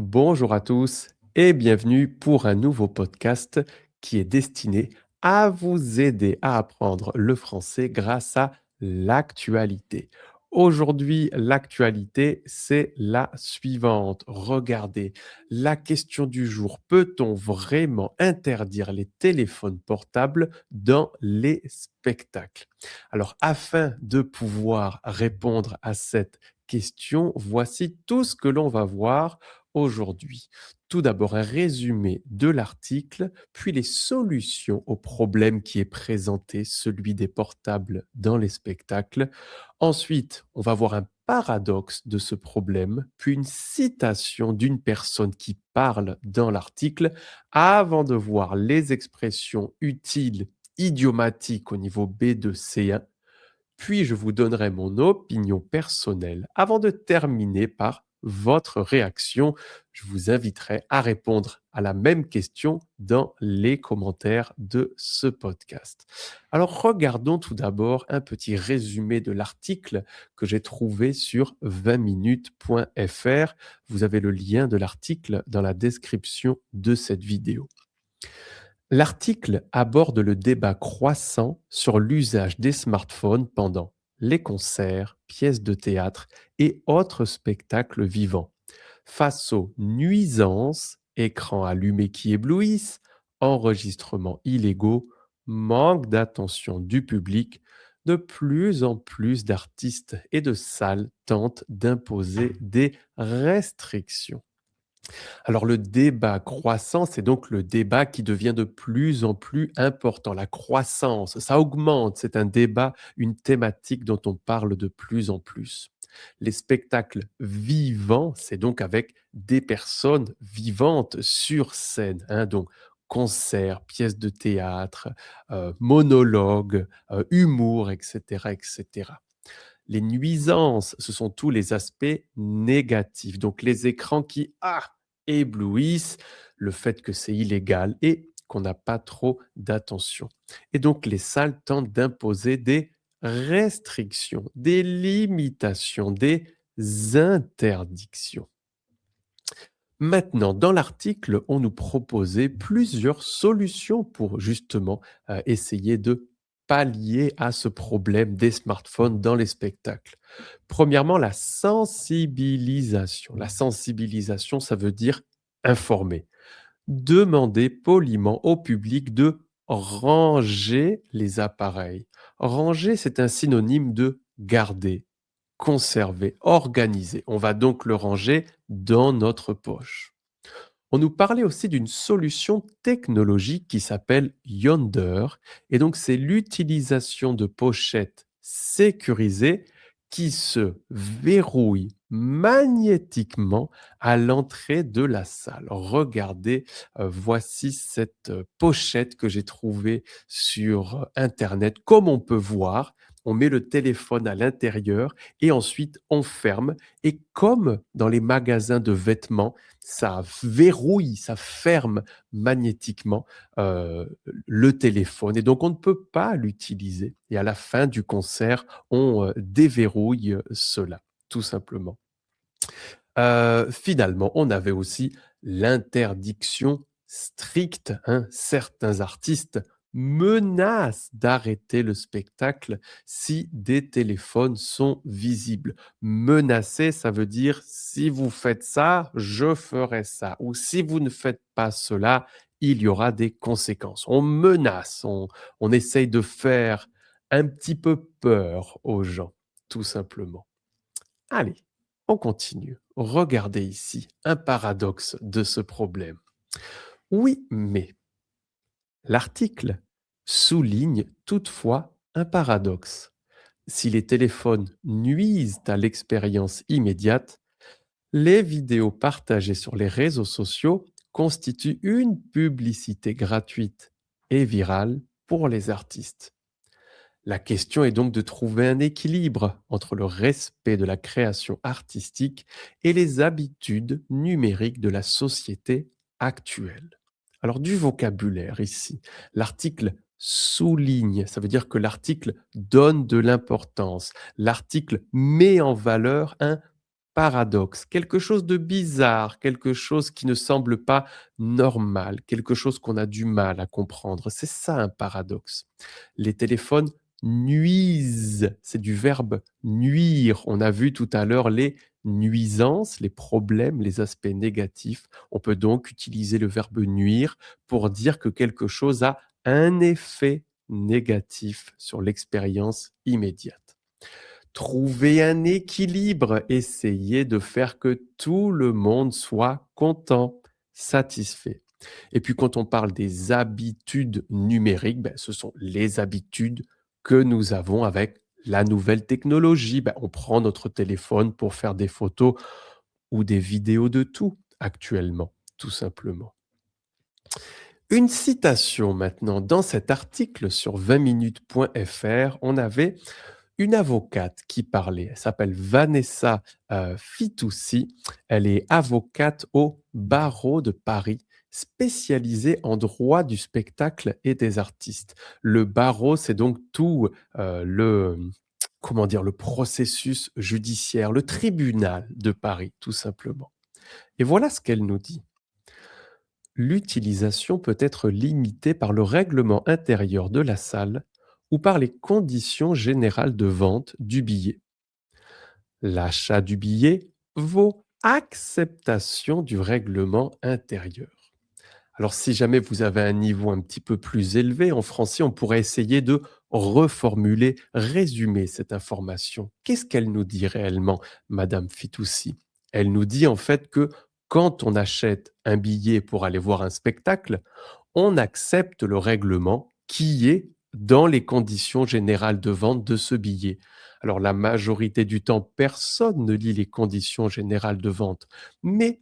Bonjour à tous et bienvenue pour un nouveau podcast qui est destiné à vous aider à apprendre le français grâce à l'actualité. Aujourd'hui, l'actualité, c'est la suivante. Regardez, la question du jour, peut-on vraiment interdire les téléphones portables dans les spectacles? Alors, afin de pouvoir répondre à cette question, voici tout ce que l'on va voir aujourd'hui. Tout d'abord, un résumé de l'article, puis les solutions au problème qui est présenté, celui des portables dans les spectacles. Ensuite, on va voir un paradoxe de ce problème, puis une citation d'une personne qui parle dans l'article, avant de voir les expressions utiles idiomatiques au niveau B2 C1. Puis je vous donnerai mon opinion personnelle avant de terminer par votre réaction. Je vous inviterai à répondre à la même question dans les commentaires de ce podcast. Alors regardons tout d'abord un petit résumé de l'article que j'ai trouvé sur 20minutes.fr. Vous avez le lien de l'article dans la description de cette vidéo. L'article aborde le débat croissant sur l'usage des smartphones pendant les concerts, pièces de théâtre et autres spectacles vivants. Face aux nuisances, écrans allumés qui éblouissent, enregistrements illégaux, manque d'attention du public, de plus en plus d'artistes et de salles tentent d'imposer des restrictions. Alors le débat croissant, c'est donc le débat qui devient de plus en plus important. La croissance, ça augmente, c'est un débat, une thématique dont on parle de plus en plus. Les spectacles vivants, c'est donc avec des personnes vivantes sur scène, hein, donc concerts, pièces de théâtre, monologues, humour, etc., etc. Les nuisances, ce sont tous les aspects négatifs. Donc les écrans qui éblouissent, le fait que c'est illégal et qu'on n'a pas trop d'attention. Et donc les salles tentent d'imposer des restrictions, des limitations, des interdictions. Maintenant, dans l'article, on nous proposait plusieurs solutions pour justement essayer de pallier à ce problème des smartphones dans les spectacles. Premièrement, la sensibilisation. La sensibilisation, ça veut dire informer. Demander poliment au public de ranger les appareils. Ranger, c'est un synonyme de garder, conserver, organiser. On va donc le ranger dans notre poche. On nous parlait aussi d'une solution technologique qui s'appelle Yonder. Et donc, c'est l'utilisation de pochettes sécurisées qui se verrouillent magnétiquement à l'entrée de la salle. Regardez, voici cette pochette que j'ai trouvée sur Internet. Comme on peut voir, on met le téléphone à l'intérieur et ensuite on ferme. Et comme dans les magasins de vêtements, ça verrouille, ça ferme magnétiquement le téléphone et donc on ne peut pas l'utiliser. Et à la fin du concert, on déverrouille cela, tout simplement. Finalement, on avait aussi l'interdiction stricte, hein. Certains artistes menacent d'arrêter le spectacle si des téléphones sont visibles. Menacer, ça veut dire: «Si vous faites ça, je ferai ça» ou «Si vous ne faites pas cela, il y aura des conséquences». On menace, on essaye de faire un petit peu peur aux gens, tout simplement. Allez, on continue. Regardez ici un paradoxe de ce problème. Oui, mais l'article souligne toutefois un paradoxe. Si les téléphones nuisent à l'expérience immédiate, les vidéos partagées sur les réseaux sociaux constituent une publicité gratuite et virale pour les artistes. La question est donc de trouver un équilibre entre le respect de la création artistique et les habitudes numériques de la société actuelle. Alors du vocabulaire ici, l'article souligne, ça veut dire que l'article donne de l'importance, l'article met en valeur un paradoxe, quelque chose de bizarre, quelque chose qui ne semble pas normal, quelque chose qu'on a du mal à comprendre. C'est ça un paradoxe. Les téléphones nuisent, c'est du verbe nuire. On a vu tout à l'heure les nuisances, les problèmes, les aspects négatifs. On peut donc utiliser le verbe nuire pour dire que quelque chose a un effet négatif sur l'expérience immédiate. Trouver un équilibre, essayer de faire que tout le monde soit content, satisfait. Et puis quand on parle des habitudes numériques, ben, ce sont les habitudes que nous avons avec la nouvelle technologie. Ben, on prend notre téléphone pour faire des photos ou des vidéos de tout actuellement, tout simplement. Une citation maintenant. Dans cet article sur 20minutes.fr, on avait une avocate qui parlait. Elle s'appelle Vanessa Fitoussi. Elle est avocate au barreau de Paris, spécialisée en droit du spectacle et des artistes. Le barreau, c'est donc tout comment dire, le processus judiciaire, le tribunal de Paris, tout simplement. Et voilà ce qu'elle nous dit. L'utilisation peut être limitée par le règlement intérieur de la salle ou par les conditions générales de vente du billet. L'achat du billet vaut acceptation du règlement intérieur. Alors si jamais vous avez un niveau un petit peu plus élevé, en français, on pourrait essayer de reformuler, résumer cette information. Qu'est-ce qu'elle nous dit réellement, Madame Fitoussi? Elle nous dit en fait que quand on achète un billet pour aller voir un spectacle, on accepte le règlement qui est dans les conditions générales de vente de ce billet. Alors la majorité du temps, personne ne lit les conditions générales de vente, mais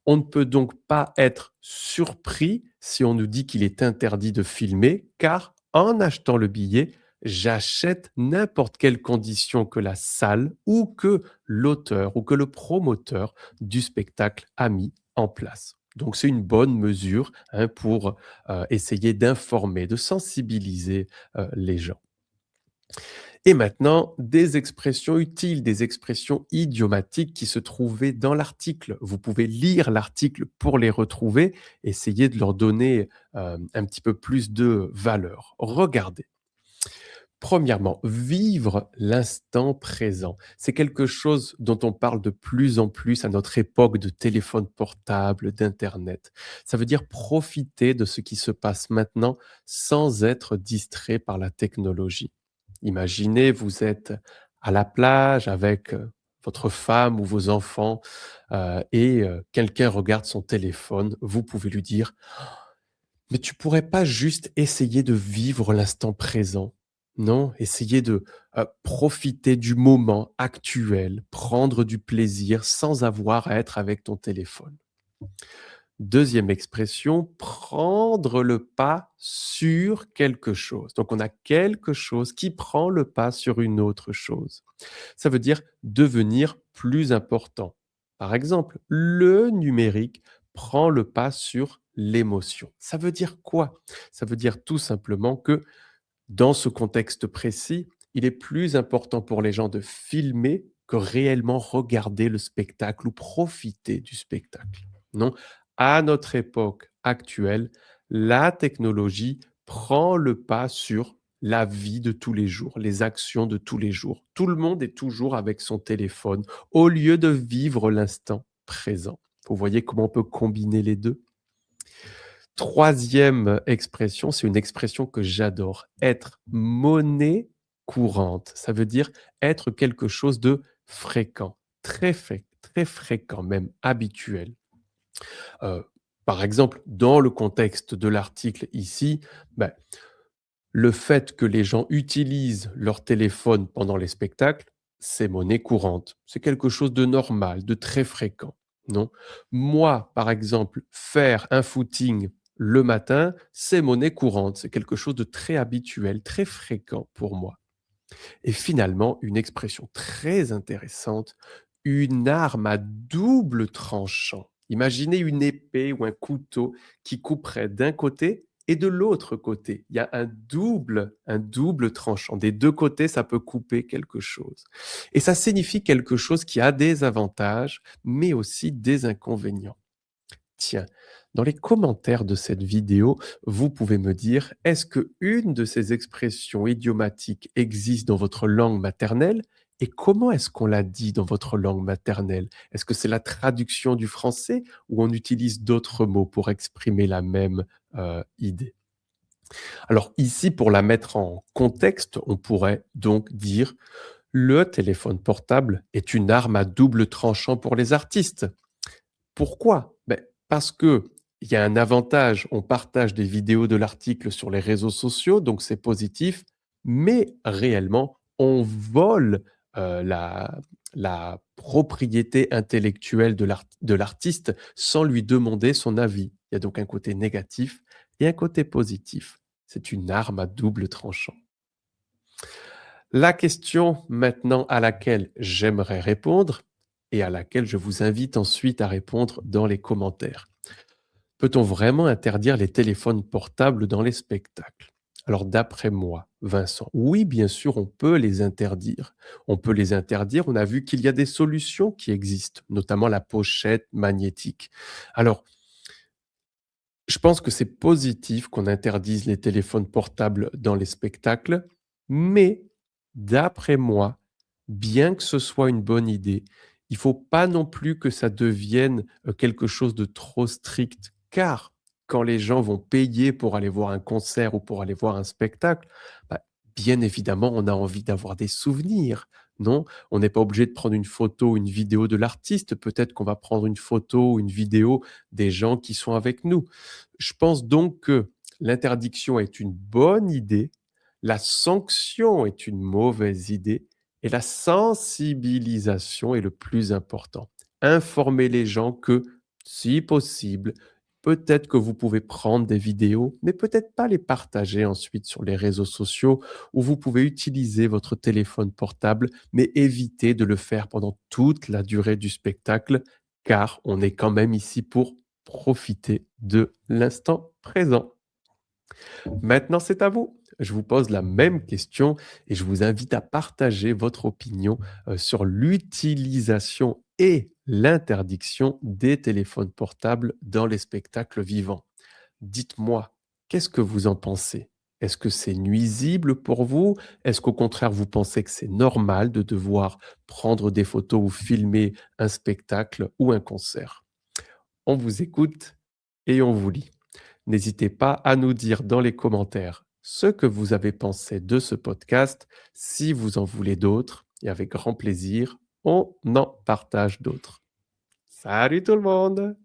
on ne peut donc pas être surpris si on nous dit qu'il est interdit de filmer, car en achetant le billet, j'achète n'importe quelle condition que la salle ou que l'auteur ou que le promoteur du spectacle a mis en place. Donc c'est une bonne mesure hein, pour essayer d'informer, de sensibiliser les gens. Et maintenant, des expressions utiles, des expressions idiomatiques qui se trouvaient dans l'article. Vous pouvez lire l'article pour les retrouver, essayer de leur donner un petit peu plus de valeur. Regardez. Premièrement, vivre l'instant présent. C'est quelque chose dont on parle de plus en plus à notre époque de téléphone portable, d'internet. Ça veut dire profiter de ce qui se passe maintenant sans être distrait par la technologie. Imaginez, vous êtes à la plage avec votre femme ou vos enfants et quelqu'un regarde son téléphone. Vous pouvez lui dire mais tu pourrais pas juste essayer de vivre l'instant présent? Non, essayer de, profiter du moment actuel, prendre du plaisir sans avoir à être avec ton téléphone. Deuxième expression, prendre le pas sur quelque chose. Donc on a quelque chose qui prend le pas sur une autre chose. Ça veut dire devenir plus important. Par exemple, le numérique prend le pas sur l'émotion. Ça veut dire quoi? Ça veut dire tout simplement que dans ce contexte précis, il est plus important pour les gens de filmer que réellement regarder le spectacle ou profiter du spectacle. Non, à notre époque actuelle, la technologie prend le pas sur la vie de tous les jours, les actions de tous les jours. Tout le monde est toujours avec son téléphone au lieu de vivre l'instant présent. Vous voyez comment on peut combiner les deux? Troisième expression, c'est une expression que j'adore, être monnaie courante. Ça veut dire être quelque chose de fréquent, très fréquent, même habituel. Heu, Par exemple, dans le contexte de l'article ici, bah, le fait que les gens utilisent leur téléphone pendant les spectacles, c'est monnaie courante. C'est quelque chose de normal, de très fréquent, non? Moi, par exemple, faire un footing le matin, c'est monnaie courante. C'est quelque chose de très habituel, très fréquent pour moi. Et finalement, une expression très intéressante, une arme à double tranchant. Imaginez une épée ou un couteau qui couperait d'un côté Et de l'autre côté, il y a un double tranchant. Des 2 côtés, ça peut couper quelque chose. Et ça signifie quelque chose qui a des avantages, mais aussi des inconvénients. Tiens, dans les commentaires de cette vidéo, vous pouvez me dire, est-ce que une de ces expressions idiomatiques existe dans votre langue maternelle? Et comment est-ce qu'on la dit dans votre langue maternelle? Est-ce que c'est la traduction du français ou on utilise d'autres mots pour exprimer la même idée? Alors ici, pour la mettre en contexte, on pourrait donc dire le téléphone portable est une arme à double tranchant pour les artistes. Pourquoi? Parce qu'il y a un avantage, on partage des vidéos de l'article sur les réseaux sociaux, donc c'est positif, mais réellement, on vole, la propriété intellectuelle de l'artiste sans lui demander son avis. Il y a donc un côté négatif et un côté positif. C'est une arme à double tranchant. La question maintenant à laquelle j'aimerais répondre et à laquelle je vous invite ensuite à répondre dans les commentaires. Peut-on vraiment interdire les téléphones portables dans les spectacles? Alors d'après moi, Vincent, oui, bien sûr, on peut les interdire. On peut les interdire, on a vu qu'il y a des solutions qui existent, notamment la pochette magnétique. Alors, je pense que c'est positif qu'on interdise les téléphones portables dans les spectacles, mais d'après moi, bien que ce soit une bonne idée, il faut pas non plus que ça devienne, quelque chose de trop strict. Car quand les gens vont payer pour aller voir un concert ou pour aller voir un spectacle, bah, bien évidemment, on a envie d'avoir des souvenirs, non? On n'est pas obligé de prendre une photo ou une vidéo de l'artiste, peut-être qu'on va prendre une photo ou une vidéo des gens qui sont avec nous. Je pense donc que l'interdiction est une bonne idée, la sanction est une mauvaise idée et la sensibilisation est le plus important. Informer les gens que, si possible, peut-être que vous pouvez prendre des vidéos, mais peut-être pas les partager ensuite sur les réseaux sociaux où vous pouvez utiliser votre téléphone portable, mais éviter de le faire pendant toute la durée du spectacle, car on est quand même ici pour profiter de l'instant présent. Maintenant, c'est à vous. Je vous pose la même question et je vous invite à partager votre opinion sur l'utilisation et l'interdiction des téléphones portables dans les spectacles vivants. Dites-moi, qu'est-ce que vous en pensez? Est-ce que c'est nuisible pour vous? Est-ce qu'au contraire, vous pensez que c'est normal de devoir prendre des photos ou filmer un spectacle ou un concert? On vous écoute et on vous lit. N'hésitez pas à nous dire dans les commentaires ce que vous avez pensé de ce podcast. Si vous en voulez d'autres, et avec grand plaisir, on en partage d'autres. Salut tout le monde!